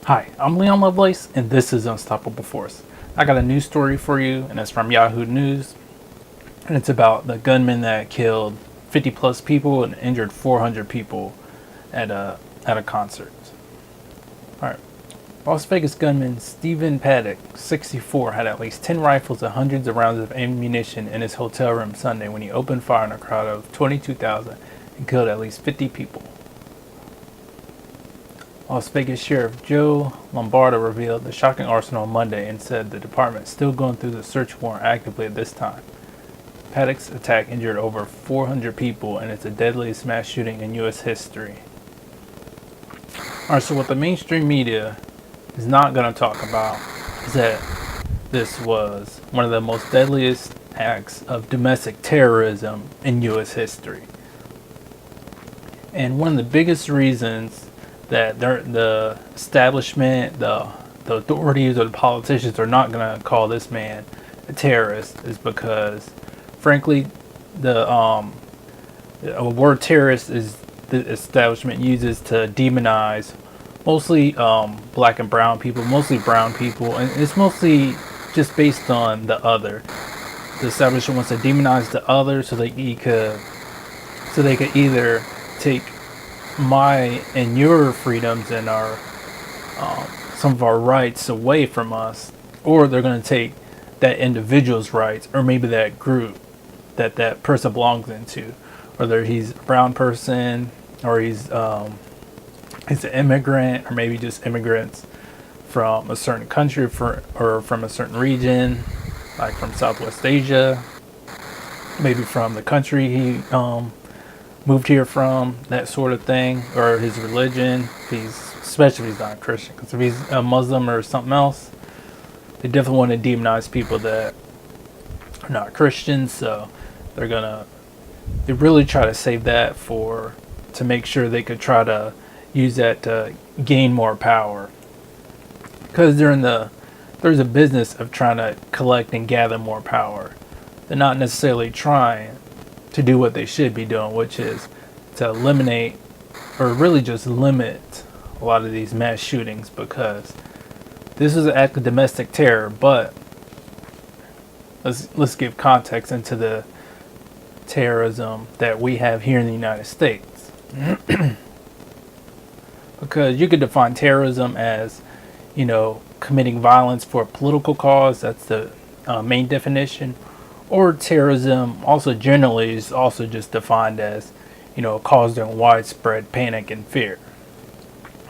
Hi, I'm Leon Lovelace, and this is Unstoppable Force. I got a news story for you, and it's from Yahoo News, and it's about the gunman that killed 50 plus people and injured 400 people at a concert. All right. Las Vegas gunman Stephen Paddock, 64, had at least 10 rifles and hundreds of rounds of ammunition in his hotel room Sunday when he opened fire on a crowd of 22,000 and killed at least 50 people. Las Vegas Sheriff Joe Lombardo revealed the shocking arsenal on Monday and said the department is still going through the search warrant actively at this time. Paddock's attack injured over 400 people and it's the deadliest mass shooting in U.S. history. Alright, so what the mainstream media is not going to talk about is that this was one of the most deadliest acts of domestic terrorism in U.S. history. And one of the biggest reasons that the establishment, the authorities, or the politicians are not going to call this man a terrorist is because, frankly, the word terrorist is the establishment uses to demonize mostly black and brown people, mostly brown people, and it's mostly just based on the other. The establishment wants to demonize the other so they could either take my and your freedoms and our some of our rights away from us, or they're going to take that individual's rights, or maybe that group that person belongs into, whether he's a brown person or he's an immigrant, or maybe just immigrants from a certain country or from a certain region, like from Southwest Asia, maybe from the country he moved here from, that sort of thing, or his religion. Especially if he's not a Christian, because if he's a Muslim or something else, they definitely want to demonize people that are not Christians. So they really try to save that to make sure they could try to use that to gain more power, because there's a business of trying to collect and gather more power. They're not necessarily trying to do what they should be doing, which is to eliminate or really just limit a lot of these mass shootings, because this is an act of domestic terror. But let's give context into the terrorism that we have here in the United States. Because you could define terrorism as, committing violence for a political cause. That's the main definition. Or terrorism also generally is also just defined as, causing widespread panic and fear.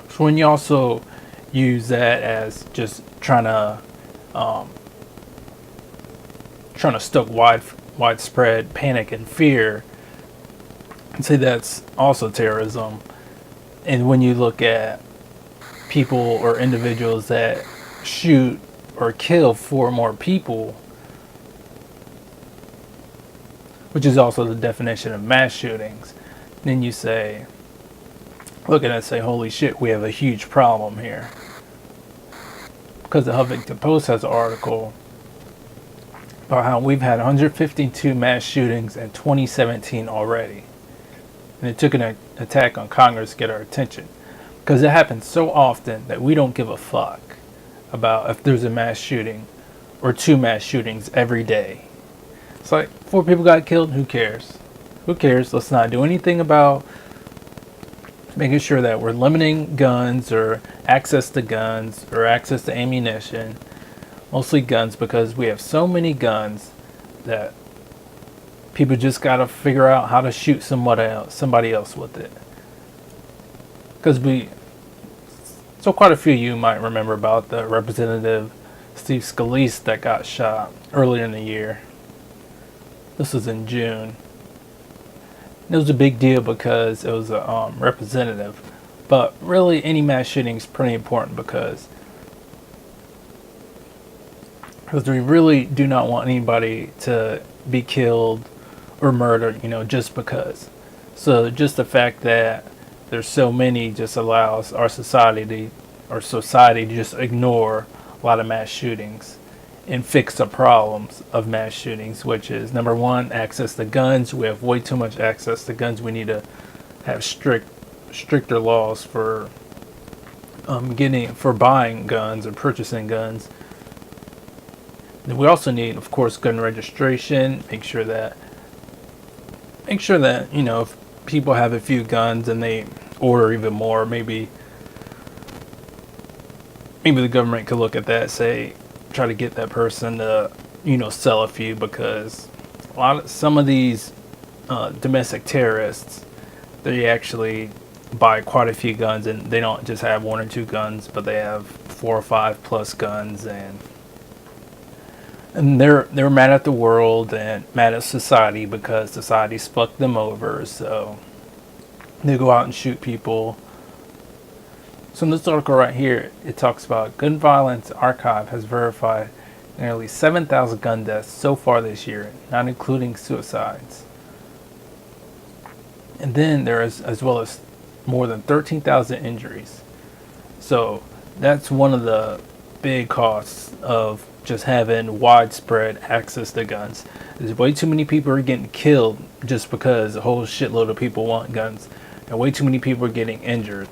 So when you also use that as just trying to stoke widespread panic and fear, and say that's also terrorism. And when you look at people or individuals that shoot or kill 4 more people, which is also the definition of mass shootings, then you look at it and say, holy shit, we have a huge problem here. Because the Huffington Post has an article about how we've had 152 mass shootings in 2017 already. And it took an attack on Congress to get our attention. Because it happens so often that we don't give a fuck about if there's a mass shooting or 2 mass shootings every day. It's like 4 people got killed. Who cares? Who cares? Let's not do anything about making sure that we're limiting guns or access to guns or access to ammunition. Mostly guns, because we have so many guns that people just gotta figure out how to shoot somebody else with it. Because quite a few of you might remember about the Representative Steve Scalise that got shot earlier in the year. This was in June. It was a big deal because it was a representative. But really, any mass shooting is pretty important because we really do not want anybody to be killed or murdered, just because. So just the fact that there's so many just allows our society to just ignore a lot of mass shootings and fix the problems of mass shootings, which is number 1, access to guns. We have way too much access to guns. We need to have stricter laws for buying guns or purchasing guns. Then we also need, of course, gun registration. Make sure that if people have a few guns and they order even more, maybe the government could look at that, say, try to get that person to sell a few, because some of these domestic terrorists, they actually buy quite a few guns, and they don't just have one or two guns, but they have 4 or 5 plus guns, and they're mad at the world and mad at society because society's fucked them over. So they go out and shoot people. So in this article right here, it talks about Gun Violence Archive has verified nearly 7,000 gun deaths so far this year, not including suicides. And then there is as well as more than 13,000 injuries. So that's one of the big costs of just having widespread access to guns. There's way too many people are getting killed just because a whole shitload of people want guns, and way too many people are getting injured.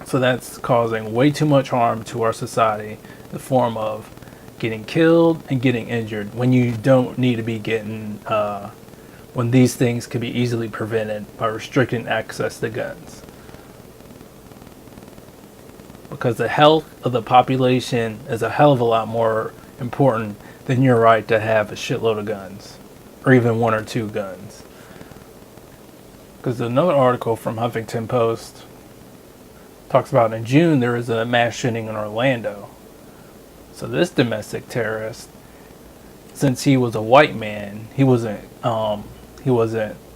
So that's causing way too much harm to our society in the form of getting killed and getting injured when you don't need to be getting when these things could be easily prevented by restricting access to guns. Because the health of the population is a hell of a lot more important than your right to have a shitload of guns, or even 1 or 2 guns. Because another article from Huffington Post talks about in June there was a mass shooting in Orlando. So this domestic terrorist, since he was a white man, he wasn't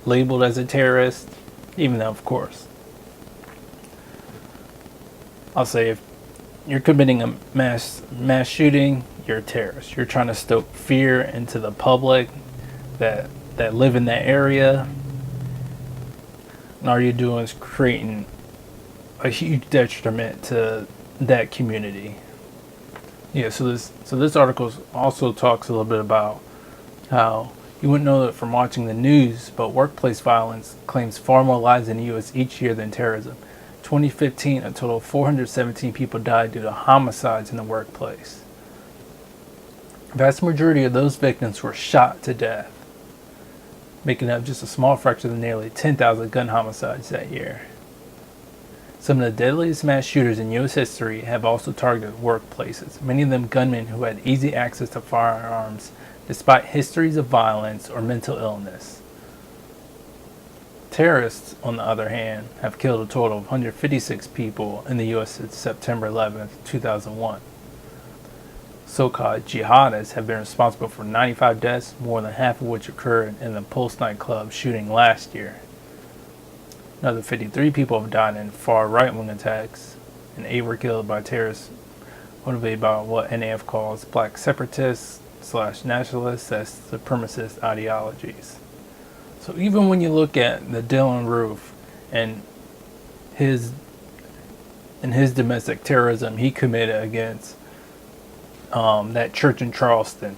labeled as a terrorist, even though, of course, I'll say if you're committing a mass shooting, you're a terrorist. You're trying to stoke fear into the public that live in that area, and all you're doing is creating a huge detriment to that community. Yeah, so this article also talks a little bit about how you wouldn't know it from watching the news, but workplace violence claims far more lives in the U.S. each year than terrorism. 2015, a total of 417 people died due to homicides in the workplace. The vast majority of those victims were shot to death, making up just a small fraction of the nearly 10,000 gun homicides that year. Some of the deadliest mass shooters in U.S. history have also targeted workplaces, many of them gunmen who had easy access to firearms despite histories of violence or mental illness. Terrorists, on the other hand, have killed a total of 156 people in the U.S. since September 11, 2001. So-called jihadists have been responsible for 95 deaths, more than half of which occurred in the Pulse nightclub shooting last year. Another 53 people have died in far right-wing attacks, and 8 were killed by terrorists motivated by what NAF calls black separatists / nationalists as supremacist ideologies. So even when you look at the Dylan Roof and his domestic terrorism he committed against that church in Charleston,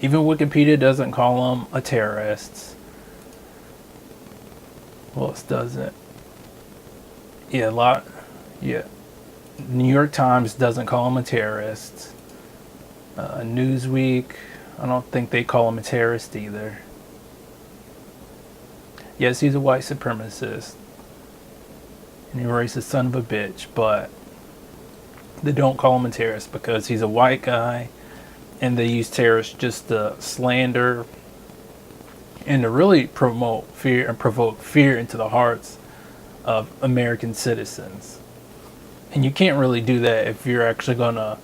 even Wikipedia doesn't call him a terrorist. Well, it doesn't. Yeah. New York Times doesn't call him a terrorist. Newsweek, I don't think they call him a terrorist either. Yes, he's a white supremacist and he racist son of a bitch, but they don't call him a terrorist because he's a white guy, and they use terrorists just to slander and to really promote fear and provoke fear into the hearts of American citizens. And you can't really do that if you're actually going to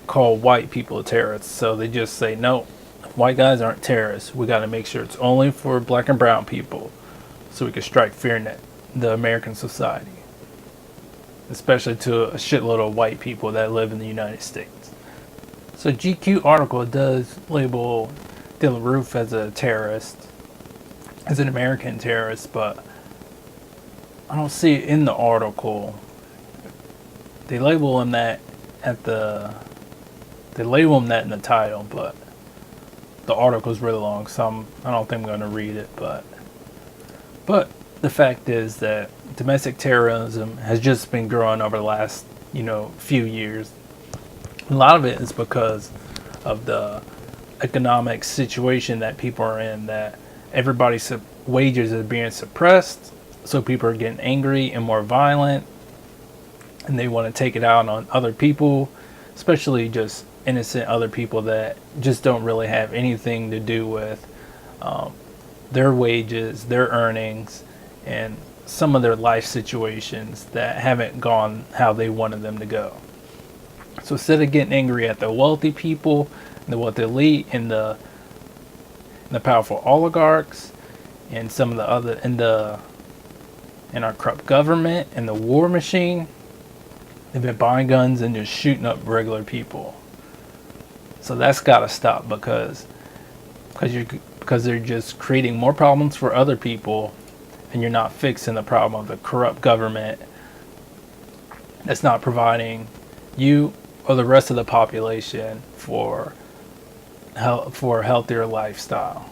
call white people terrorists. So they just say, no, white guys aren't terrorists. We got to make sure it's only for black and brown people so we can strike fear in the American society, especially to a shitload of white people that live in the United States. So GQ article does label Dylan Roof as a terrorist, as an American terrorist, but I don't see it in the article. They label him that in the title, but the article's really long, so I don't think I'm going to read it, but the fact is that domestic terrorism has just been growing over the last, few years. A lot of it is because of the economic situation that people are in, that everybody's wages are being suppressed, so people are getting angry and more violent, and they want to take it out on other people, especially just innocent other people that just don't really have anything to do with their wages, their earnings, and some of their life situations that haven't gone how they wanted them to go. So instead of getting angry at the wealthy people, the wealthy elite, and the powerful oligarchs, and some of the other, and our corrupt government and the war machine, they've been buying guns and just shooting up regular people. So that's got to stop because they're just creating more problems for other people, and you're not fixing the problem of the corrupt government that's not providing you or the rest of the population for a healthier lifestyle.